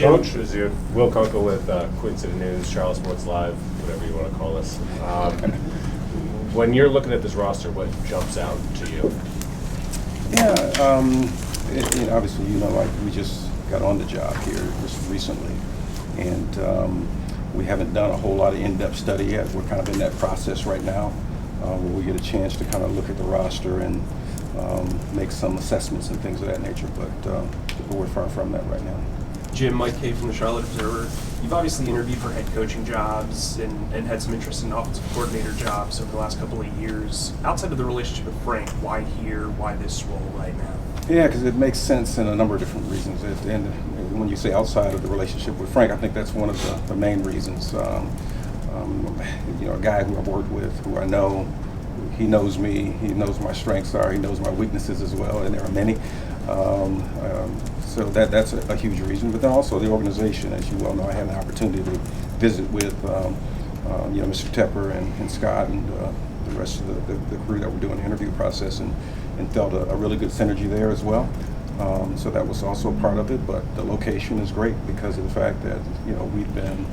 Coach is your Will Kunkel with Queen City News, Charlotte Sports Live, whatever you want to call us. When you're looking at this roster, what jumps out to you? Yeah, obviously, like we just got on the job here just recently, and we haven't done a whole lot of in-depth study yet. We're kind of in that process right now, where we get a chance to kind of look at the roster and make some assessments and things of that nature. But we're far from that right now. Jim, Mike Kay from the Charlotte Observer. You've obviously interviewed for head coaching jobs and had some interest in offensive coordinator jobs over the last couple of years. Outside of the relationship with Frank, why here? Why this role right now? Yeah, because it makes sense in a number of different reasons. And when you say outside of the relationship with Frank, I think that's one of the main reasons. A guy who I've worked with, who I know, he knows me, he knows my strengths are, he knows my weaknesses as well, and there are many. So that's a huge reason. But then also the organization, as you well know, I had an opportunity to visit with Mr. Tepper and Scott and the rest of the crew that were doing the interview process, and felt a really good synergy there as well. So that was also part of it. But the location is great because of the fact that we've been.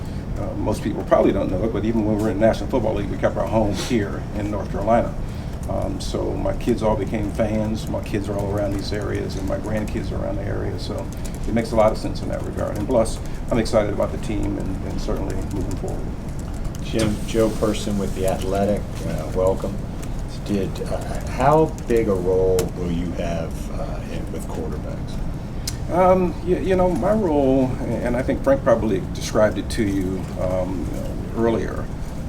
Most people probably don't know it, but even when we were in the National Football League, we kept our home here in North Carolina. So my kids all became fans. My kids are all around these areas, and my grandkids are around the area. So it makes a lot of sense in that regard. And plus, I'm excited about the team and certainly moving forward. Jim, Joe Person with The Athletic, welcome. How big a role will you have with quarterbacks? My role, and I think Frank probably described it to you earlier,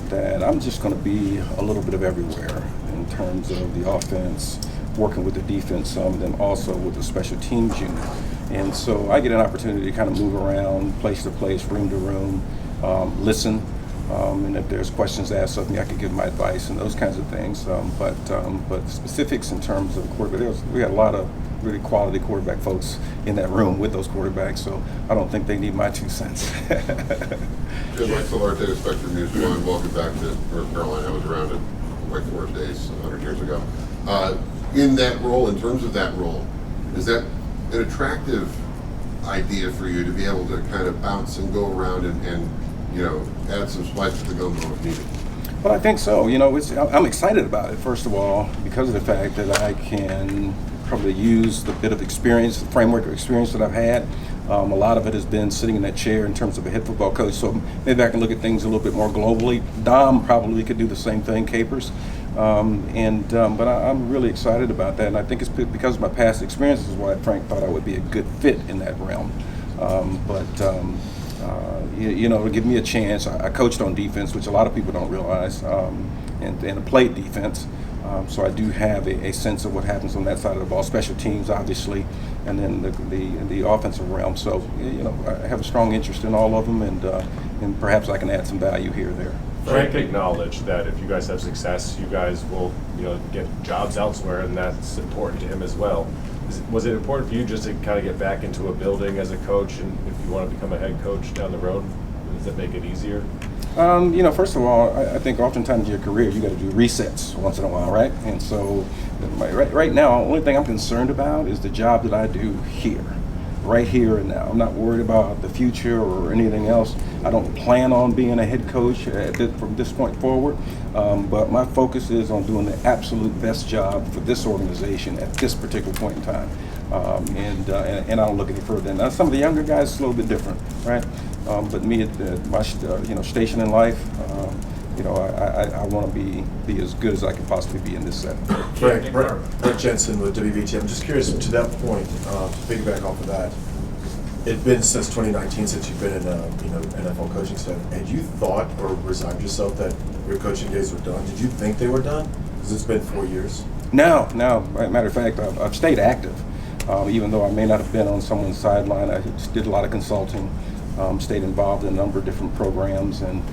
that I'm just going to be a little bit of everywhere in terms of the offense, working with the defense some, and then also with the special teams unit. And so I get an opportunity to kind of move around place to place, room to room, listen, and if there's questions asked of me, I could give my advice and those kinds of things. But specifics in terms of quarterback, we had a lot of really quality quarterback folks in that room with those quarterbacks, so I don't think they need my 2 cents. Jim, Mike Solarte, Spectrum News One. Welcome back to North Carolina. I was around in Wake Forest days 100 years ago. In that role, in terms of that role, is that an attractive idea for you to be able to kind of bounce and go around and add some spice to the gumbo if needed? Well, I think so. I'm excited about it, first of all, because of the fact that I can probably use the bit of experience, the framework of experience that I've had. A lot of it has been sitting in that chair in terms of a head football coach, so maybe I can look at things a little bit more globally. Dom probably could do the same thing, Capers. But I'm really excited about that, and I think it's because of my past experiences why Frank thought I would be a good fit in that realm. To give me a chance, I coached on defense, which a lot of people don't realize, and played defense. So I do have a sense of what happens on that side of the ball, special teams, obviously, and then the offensive realm. So, I have a strong interest in all of them, and perhaps I can add some value here or there. Frank acknowledged that if you guys have success, you guys will, get jobs elsewhere, and that's important to him as well. Was it important for you just to kind of get back into a building as a coach, and if you want to become a head coach down the road, does that make it easier? First of all, I think oftentimes in your career you got to do resets once in a while, right? And so right now, the only thing I'm concerned about is the job that I do here, right here and now. I'm not worried about the future or anything else. I don't plan on being a head coach from this point forward, but my focus is on doing the absolute best job for this organization at this particular point in time. And I don't look any further than that. Some of the younger guys, it's a little bit different, right? But me at my station in life, I want to be as good as I can possibly be in this setting. Brett Jensen with WVT. I'm just curious to that point, to piggyback off of that. It's been since 2019 since you've been in NFL coaching staff. Had you thought or resigned yourself that your coaching days were done? Did you think they were done? Because it's been 4 years. No. Matter of fact, I've stayed active. Even though I may not have been on someone's sideline, I did a lot of consulting, stayed involved in a number of different programs, and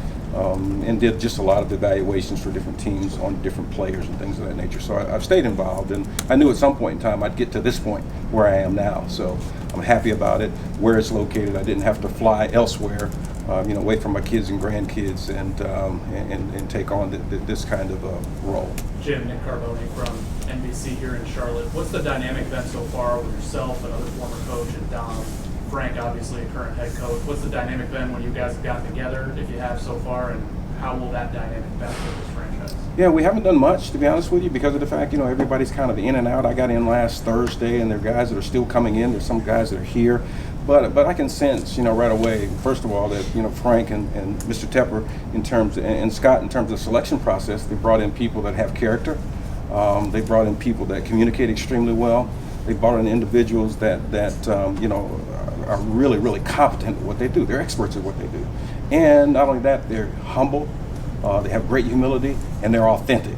did just a lot of evaluations for different teams on different players and things of that nature. So I've stayed involved, and I knew at some point in time I'd get to this point where I am now. So I'm happy about it, where it's located. I didn't have to fly elsewhere, away from my kids and grandkids, and take on this kind of role. Jim, Nick Carboni from NBC here in Charlotte. What's the dynamic been so far with yourself, another former coach, and Dom, Frank, obviously a current head coach. What's the dynamic been when you guys have gotten together, if you have so far, and how will that dynamic benefit this franchise? Yeah, we haven't done much, to be honest with you, because of the fact, everybody's kind of in and out. I got in last Thursday, and there are guys that are still coming in. There's some guys that are here. But I can sense, right away, first of all, that, Frank and Mr. Tepper and Scott, in terms of the selection process, they brought in people that have character. They brought in people that communicate extremely well. They brought in individuals that are really, really competent at what they do. They're experts at what they do. And not only that, they're humble. They have great humility, and they're authentic.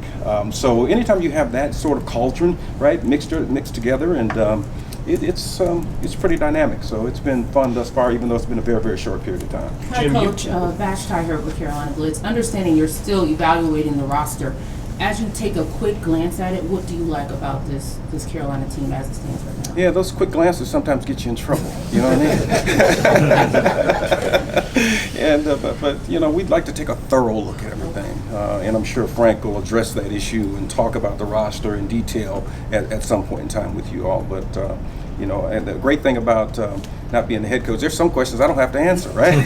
So anytime you have that sort of cauldron, right, mixed together, and it's pretty dynamic. So it's been fun thus far, even though it's been a very, very short period of time. Hi, Jim, Coach. Vash Ty here with Carolina Blitz. Understanding you're still evaluating the roster, as you take a quick glance at it, what do you like about this Carolina team as it stands right now? Yeah, those quick glances sometimes get you in trouble. You know what I mean? And but we'd like to take a thorough look at everything, and I'm sure Frank will address that issue and talk about the roster in detail at some point in time with you all. But and the great thing about not being the head coach, there's some questions I don't have to answer, right?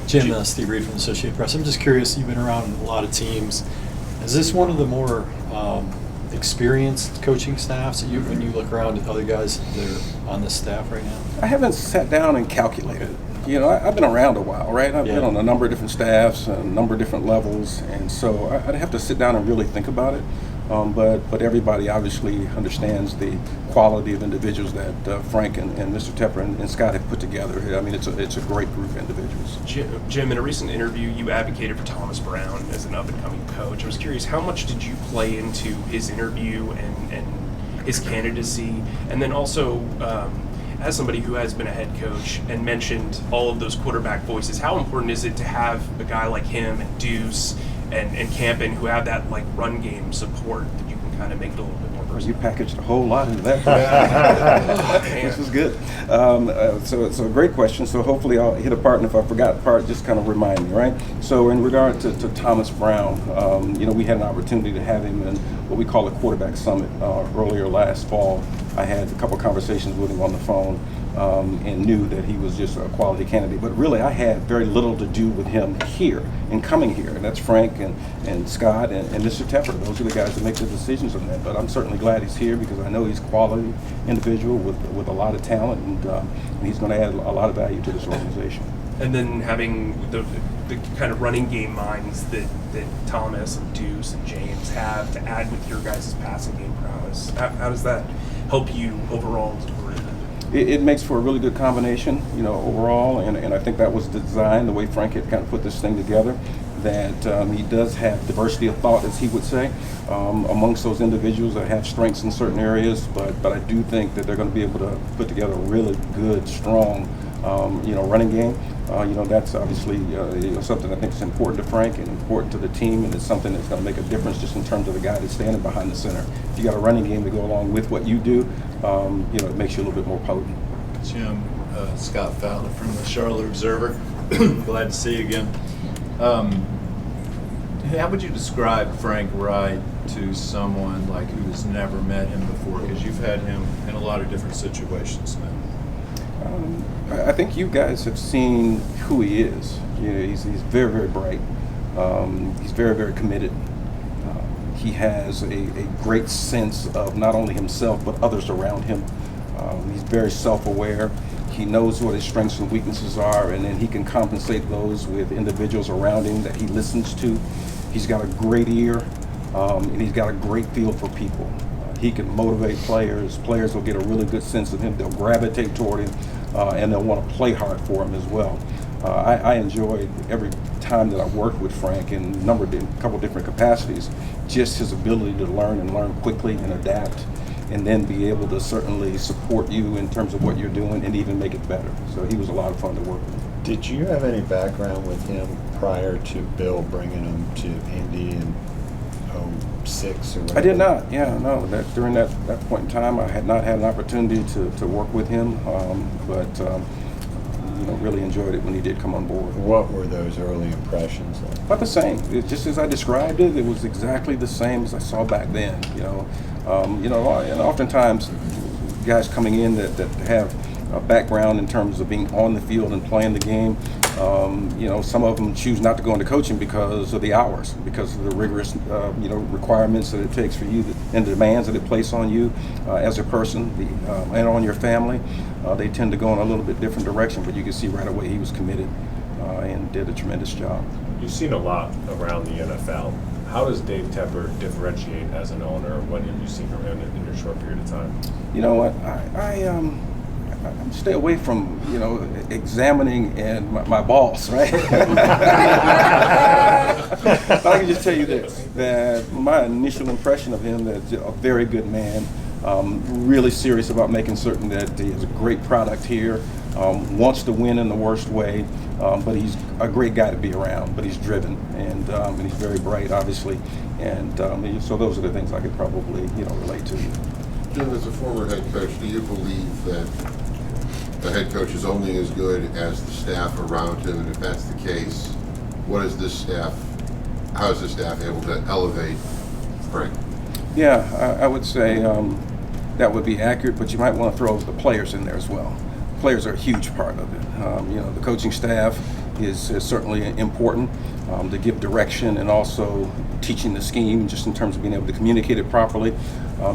Jim, Steve Reed from the Associated Press. I'm just curious, you've been around a lot of teams. Is this one of the more experienced coaching staffs when you look around at other guys that are on this staff right now? I haven't sat down and calculated. I've been around a while, right? I've been on a number of different staffs, a number of different levels, and so I'd have to sit down and really think about it. But everybody obviously understands the quality of individuals that Frank and Mr. Tepper and Scott have put together. I mean, it's a great group of individuals. Jim, in a recent interview, you advocated for Thomas Brown as an up-and-coming coach. I was curious, how much did you play into his interview and his candidacy? And then also, as somebody who has been a head coach and mentioned all of those quarterback voices, how important is it to have a guy like him and Deuce and Campen who have that run game support that you can kind of make it a little bit more personal? You packaged a whole lot into that. This was good. So a great question. So hopefully I'll hit a part, and if I forgot a part, just kind of remind me, right? So in regard to Thomas Brown, we had an opportunity to have him in what we call a quarterback summit earlier last fall. I had a couple of conversations with him on the phone. And knew that he was just a quality candidate. But really, I had very little to do with him here and coming here. And that's Frank and Scott and Mr. Tepper. Those are the guys that make the decisions on that. But I'm certainly glad he's here because I know he's a quality individual with a lot of talent, and he's going to add a lot of value to this organization. And then having the kind of running game minds that Thomas and Deuce and James have to add with your guys' passing game prowess. How does that help you overall as a group? It makes for a really good combination, overall, and I think that was the design, the way Frank had kind of put this thing together, that he does have diversity of thought, as he would say, amongst those individuals that have strengths in certain areas, but I do think that they're going to be able to put together a really good, strong, running game. That's obviously something I think is important to Frank and important to the team, and it's something that's going to make a difference just in terms of the guy that's standing behind the center. If you got a running game to go along with what you do, it makes you a little bit more potent. Jim, Scott Fowler from the Charlotte Observer. Glad to see you again. How would you describe Frank Reich to someone who has never met him before? Because you've had him in a lot of different situations now. I think you guys have seen who he is. He's very, very bright. He's very, very committed. He has a great sense of not only himself but others around him. He's very self-aware. He knows what his strengths and weaknesses are, and then he can compensate those with individuals around him that he listens to. He's got a great ear, and he's got a great feel for people. He can motivate players. Players will get a really good sense of him. They'll gravitate toward him, and they'll want to play hard for him as well. I enjoyed every time that I worked with Frank in a couple different capacities, just his ability to learn quickly and adapt, and then be able to certainly support you in terms of what you're doing and even make it better. So he was a lot of fun to work with. Did you have any background with him prior to Bill bringing him to Indy in 06 or whatever? I did not. Yeah, no. During that point in time, I had not had an opportunity to work with him, but really enjoyed it when he did come on board. What were those early impressions like? About the same. Just as I described it, it was exactly the same as I saw back then. And oftentimes guys coming in that have background in terms of being on the field and playing the game. Some of them choose not to go into coaching because of the hours, because of the rigorous, requirements that it takes for you and the demands that it places on you as a person and on your family. They tend to go in a little bit different direction, but you can see right away he was committed and did a tremendous job. You've seen a lot around the NFL. How does Dave Tepper differentiate as an owner? What have you seen from him in your short period of time? You know what? I stay away from, examining and my boss, right? But I can just tell you this, that my initial impression of him, that a very good man, really serious about making certain that he has a great product here, wants to win in the worst way, but he's a great guy to be around, but he's driven, and he's very bright, obviously, and so those are the things I could probably, relate to. Jim, as a former head coach, do you believe that the head coach is only as good as the staff around him? And if that's the case, how is this staff able to elevate Frank? Yeah, I would say that would be accurate, but you might want to throw the players in there as well. Players are a huge part of it. The coaching staff is certainly important to give direction and also teaching the scheme, just in terms of being able to communicate it properly,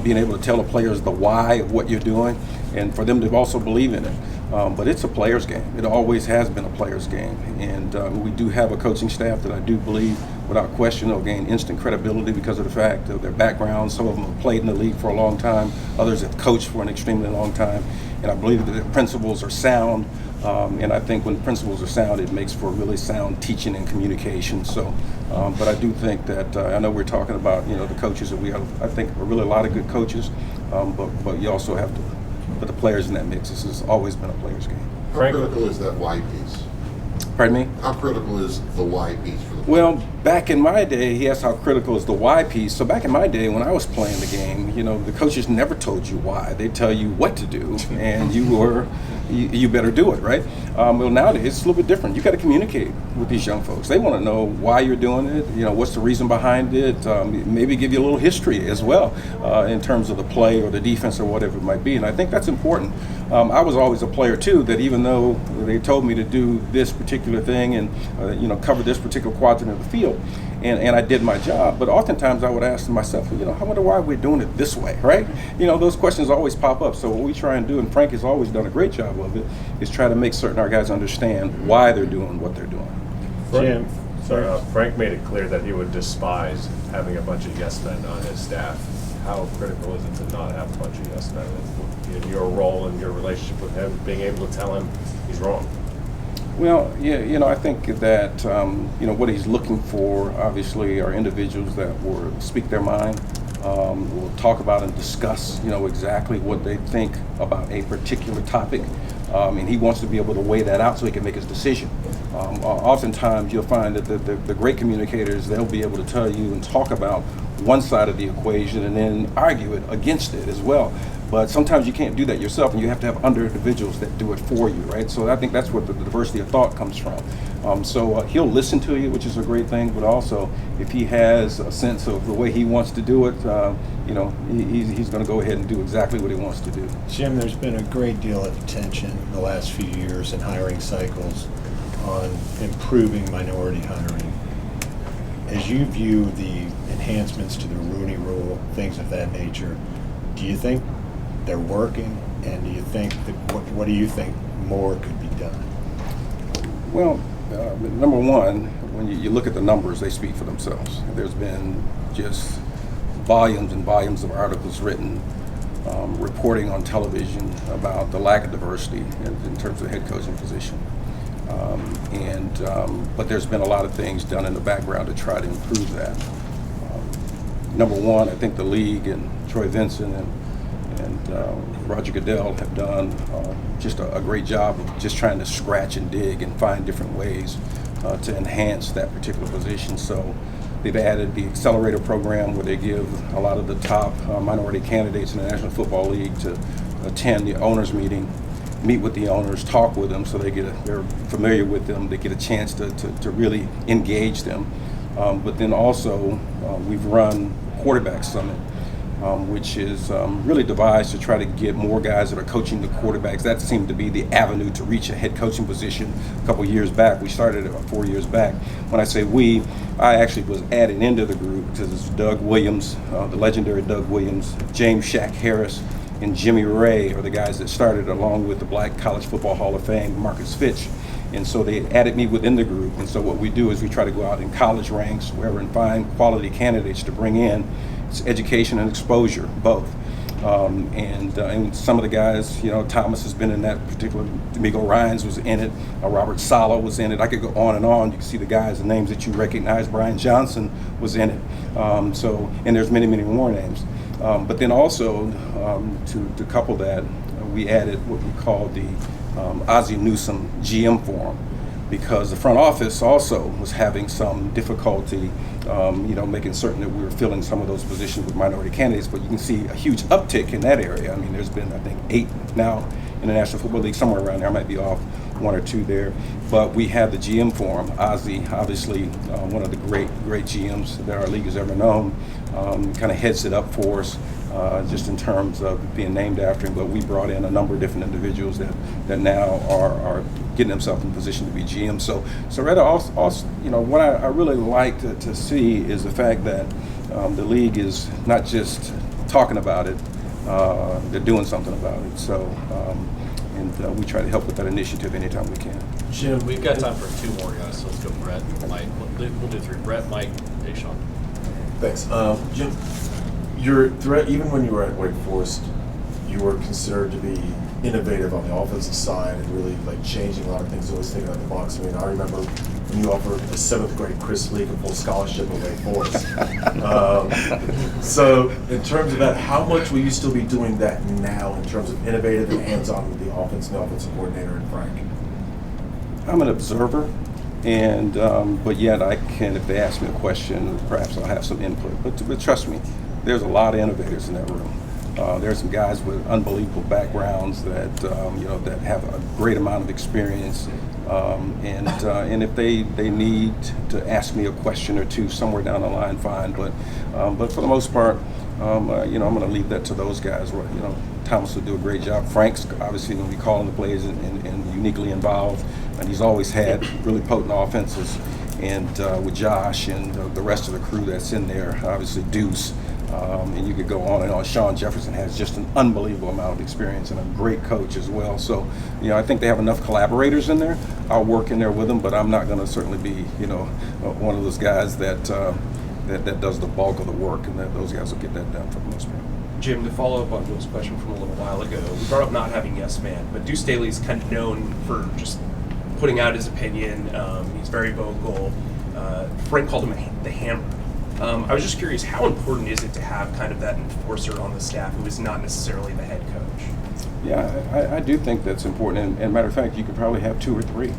being able to tell the players the why of what you're doing, and for them to also believe in it. But it's a player's game. It always has been a player's game. And we do have a coaching staff that I do believe, without question, will gain instant credibility because of the fact of their background. Some of them have played in the league for a long time. Others have coached for an extremely long time. And I believe that the principles are sound. And I think when principles are sound, it makes for really sound teaching and communication. So, but I do think that, I know we're talking about, the coaches, that we have, I think, really a lot of good coaches. But you also have to put the players in that mix. This has always been a player's game. How critical is that why piece? Pardon me? How critical is the why piece for the players? Well, back in my day, he asked how critical is the why piece. So back in my day, when I was playing the game, the coaches never told you why. They tell you what to do, and you better do it, right? Well, nowadays it's a little bit different. You got to communicate with these young folks. They want to know why you're doing it. What's the reason behind it? Maybe give you a little history as well in terms of the play or the defense or whatever it might be. And I think that's important. I was always a player too, that even though they told me to do this particular thing and cover this particular quadrant of the field, and I did my job, but oftentimes I would ask myself, I wonder why we're doing it this way, right? Those questions always pop up. So what we try and do, and Frank has always done a great job of it, is try to make certain our guys understand why they're doing what they're doing. Jim, Frank made it clear that he would despise having a bunch of yes men on his staff. How critical is it to not have a bunch of yes men in your role and your relationship with him, being able to tell him he's wrong? Well, yeah, I think that what he's looking for, obviously, are individuals that will speak their mind, will talk about and discuss, exactly what they think about a particular topic, and he wants to be able to weigh that out so he can make his decision. Oftentimes, you'll find that the great communicators, they'll be able to tell you and talk about one side of the equation and then argue it against it as well. But sometimes you can't do that yourself, and you have to have other individuals that do it for you, right? So I think that's where the diversity of thought comes from. So he'll listen to you, which is a great thing, but also if he has a sense of the way he wants to do it, he's going to go ahead and do exactly what he wants to do. Jim, there's been a great deal of attention in the last few years in hiring cycles on improving minority hiring. As you view the enhancements to the Rooney Rule, things of that nature, do you think they're working, and do you think what do you think more could be done? Well, number one, when you look at the numbers, they speak for themselves. There's been just volumes and volumes of articles written, reporting on television about the lack of diversity in terms of head coaching position. But there's been a lot of things done in the background to try to improve that. Number one, I think the league and Troy Vincent and Roger Goodell have done just a great job of just trying to scratch and dig and find different ways to enhance that particular position. So they've added the accelerator program, where they give a lot of the top minority candidates in the National Football League to attend the owners meeting, meet with the owners, talk with them, so they're familiar with them, they get a chance to really engage them. But then also we've run quarterback summit, which is really devised to try to get more guys that are coaching the quarterbacks. That seemed to be the avenue to reach a head coaching position a couple years back. We started it about 4 years back. When I say we, I actually was added into the group because it's Doug Williams, the legendary Doug Williams, James Shaq Harris, and Jimmy Ray are the guys that started, along with the Black College Football Hall of Fame, Marcus Fitch. And so they added me within the group. And so what we do is we try to go out in college ranks, wherever, and find quality candidates to bring in. It's education and exposure, both. And some of the guys, Thomas has been in that particular. D'Amico Ryans was in it. Robert Sala was in it. I could go on and on. You can see the guys, the names that you recognize. Brian Johnson was in it. And there's many, many more names. But then also, to couple that, we added what we call the Ozzie Newsome GM form, because the front office also was having some difficulty, making certain that we were filling some of those positions with minority candidates. But you can see a huge uptick in that area. I mean, there's been, I think, 8 now in the National Football League, somewhere around there. I might be off 1 or 2 there. But we have the GM form. Ozzie, obviously, one of the great GMs that our league has ever known, kind of heads it up for us. Just in terms of being named after him, but we brought in a number of different individuals that now are getting themselves in position to be GM. So Retta, also, what I really like to see is the fact that the league is not just talking about it, they're doing something about it. So, and we try to help with that initiative anytime we can. Jim, we've got time for 2 more guys, so let's go Brett, Mike. We'll do 3. Brett, Mike, Deshaun. Thanks. Jim, your threat, even when you were at Wake Forest, you were considered to be innovative on the offensive side and really changing a lot of things, always thinking out the box. I mean, I remember when you offered a 7th grade Chris Leak a full scholarship at Wake Forest. So in terms of that, how much will you still be doing that now in terms of innovative and hands-on with the offense and the offensive coordinator and Frank? I'm an observer. And but yet I can, if they ask me a question, perhaps I'll have some input. But trust me, there's a lot of innovators in that room. There's some guys with unbelievable backgrounds that that have a great amount of experience. And if they need to ask me a question or two somewhere down the line, fine. But for the most part, I'm going to leave that to those guys. Thomas will do a great job. Frank's obviously going to be calling the plays and uniquely involved. And he's always had really potent offenses. And with Josh and the rest of the crew that's in there, obviously Deuce, and you could go on and on. Sean Jefferson has just an unbelievable amount of experience and a great coach as well. So, I think they have enough collaborators in there. I'll work in there with them, but I'm not going to certainly be, one of those guys that does the bulk of the work, and that those guys will get that done for the most part. Jim, to follow up on Will's question from a little while ago, we brought up not having yes man, but Deuce Staley's kind of known for just putting out his opinion. He's very vocal. Frank called him the hammer. I was just curious, how important is it to have kind of that enforcer on the staff who is not necessarily the head coach? Yeah, I do think that's important. And matter of fact, you could probably have 2 or 3.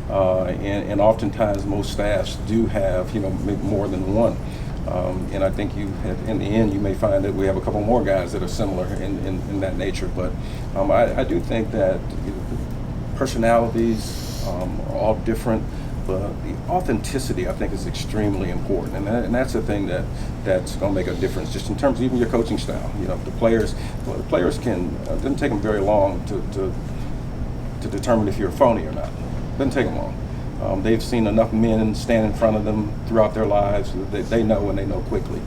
And oftentimes most staffs do have, maybe more than one. And I think in the end, you may find that we have a couple more guys that are similar in that nature. But I do think that personalities are all different. But the authenticity, I think, is extremely important, and that's the thing that's going to make a difference. Just in terms of even your coaching style, the players can. It doesn't take them very long to determine if you're a phony or not. It doesn't take them long. They've seen enough men stand in front of them throughout their lives that they know, and they know quickly.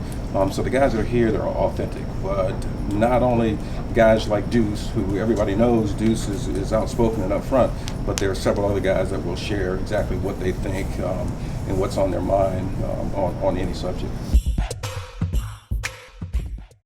So the guys that are here, they're authentic. But not only guys like Deuce, who everybody knows Deuce is outspoken and upfront, but there are several other guys that will share exactly what they think and what's on their mind on any subject.